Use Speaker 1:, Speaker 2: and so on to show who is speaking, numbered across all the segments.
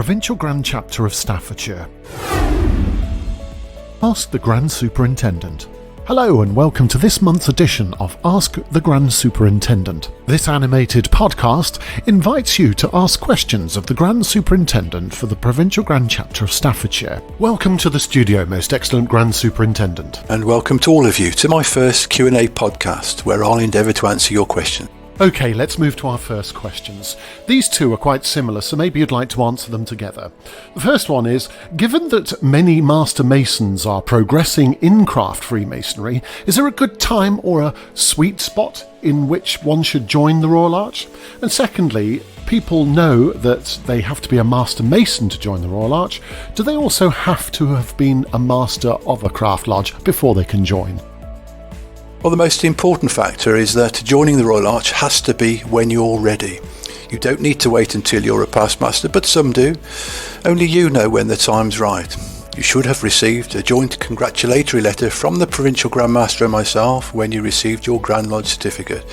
Speaker 1: Provincial Grand Chapter of Staffordshire. Ask the Grand Superintendent. Hello and welcome to this month's edition of Ask the Grand Superintendent. This animated podcast invites you to ask questions of the Grand Superintendent for the Provincial Grand Chapter of Staffordshire. Welcome to the studio, most excellent Grand Superintendent.
Speaker 2: And welcome to all of you to my first Q&A podcast where I'll endeavour to answer your question.
Speaker 1: Okay, let's move to our first questions. These two are quite similar, so maybe you'd like to answer them together. The first one is, given that many Master Masons are progressing in craft Freemasonry, is there a good time or a sweet spot in which one should join the Royal Arch? And secondly, people know that they have to be a Master Mason to join the Royal Arch. Do they also have to have been a Master of a craft lodge before they can join?
Speaker 2: Well, the most important factor is that joining the Royal Arch has to be when you're ready. You don't need to wait until you're a past master, but some do. Only you know when the time's right. You should have received a joint congratulatory letter from the Provincial Grand Master and myself when you received your Grand Lodge certificate.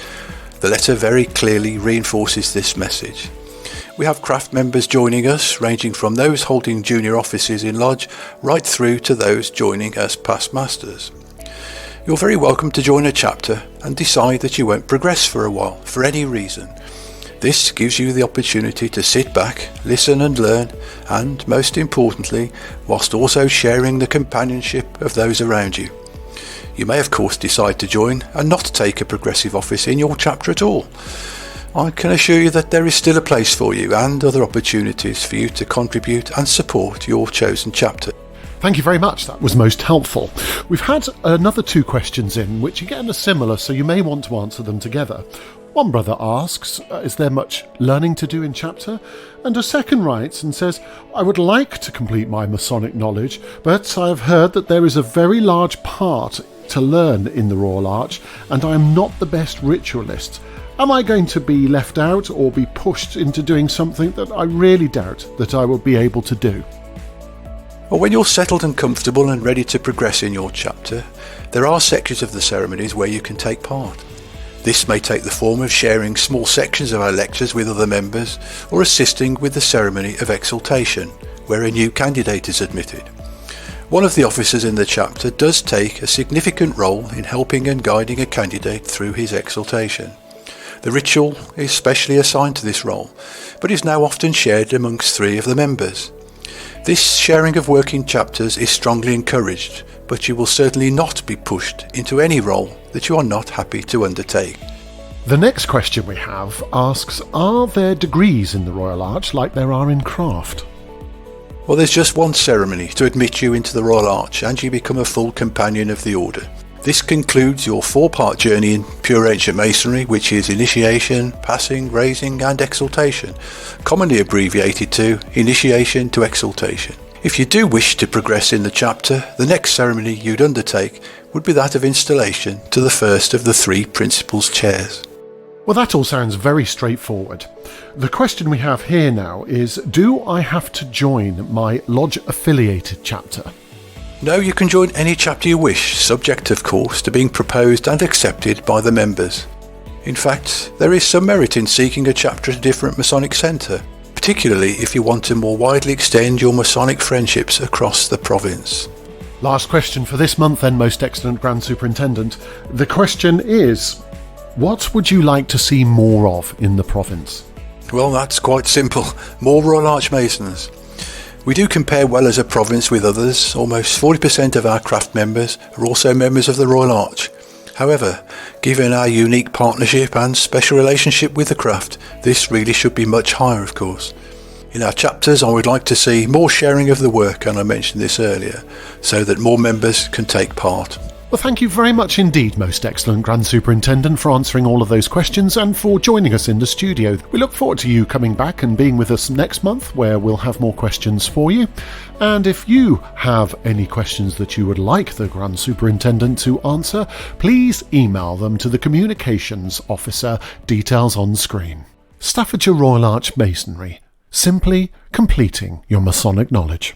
Speaker 2: The letter very clearly reinforces this message. We have craft members joining us, ranging from those holding junior offices in lodge right through to those joining as past masters. You're very welcome to join a chapter and decide that you won't progress for a while, for any reason. This gives you the opportunity to sit back, listen and learn, and most importantly, whilst also sharing the companionship of those around you. You may of course decide to join and not take a progressive office in your chapter at all. I can assure you that there is still a place for you and other opportunities for you to contribute and support your chosen chapter.
Speaker 1: Thank you very much, that was most helpful. We've had another two questions in, which again are similar, so you may want to answer them together. One brother asks, is there much learning to do in chapter? And a second writes and says, I would like to complete my Masonic knowledge, but I have heard that there is a very large part to learn in the Royal Arch, and I am not the best ritualist. Am I going to be left out or be pushed into doing something that I really doubt that I will be able to do?
Speaker 2: Well, when you're settled and comfortable and ready to progress in your chapter, there are sections of the ceremonies where you can take part. This may take the form of sharing small sections of our lectures with other members or assisting with the ceremony of exaltation, where a new candidate is admitted. One of the officers in the chapter does take a significant role in helping and guiding a candidate through his exaltation. The ritual is specially assigned to this role, but is now often shared amongst three of the members. This sharing of work in chapters is strongly encouraged, but you will certainly not be pushed into any role that you are not happy to undertake.
Speaker 1: The next question we have asks, are there degrees in the Royal Arch like there are in craft?
Speaker 2: Well, there's just one ceremony to admit you into the Royal Arch and you become a full companion of the Order. This concludes your four-part journey in pure ancient masonry, which is initiation, passing, raising and exaltation, commonly abbreviated to initiation to exaltation. If you do wish to progress in the chapter, the next ceremony you'd undertake would be that of installation to the first of the three principals' chairs.
Speaker 1: Well, that all sounds very straightforward. The question we have here now is, do I have to join my lodge-affiliated chapter?
Speaker 2: No, you can join any chapter you wish, subject of course to being proposed and accepted by the members. In fact, there is some merit in seeking a chapter at a different Masonic centre, particularly if you want to more widely extend your Masonic friendships across the province.
Speaker 1: Last question for this month then, most excellent Grand Superintendent. The question is, what would you like to see more of in the province?
Speaker 2: Well, that's quite simple. More Royal Arch Masons. We do compare well as a province with others. Almost 40% of our craft members are also members of the Royal Arch. However, given our unique partnership and special relationship with the craft, this really should be much higher, of course. In our chapters, I would like to see more sharing of the work, and I mentioned this earlier, so that more members can take part.
Speaker 1: Well, thank you very much indeed, most excellent Grand Superintendent, for answering all of those questions and for joining us in the studio. We look forward to you coming back and being with us next month, where we'll have more questions for you. And if you have any questions that you would like the Grand Superintendent to answer, please email them to the Communications Officer, details on screen. Staffordshire Royal Arch Masonry, simply completing your Masonic knowledge.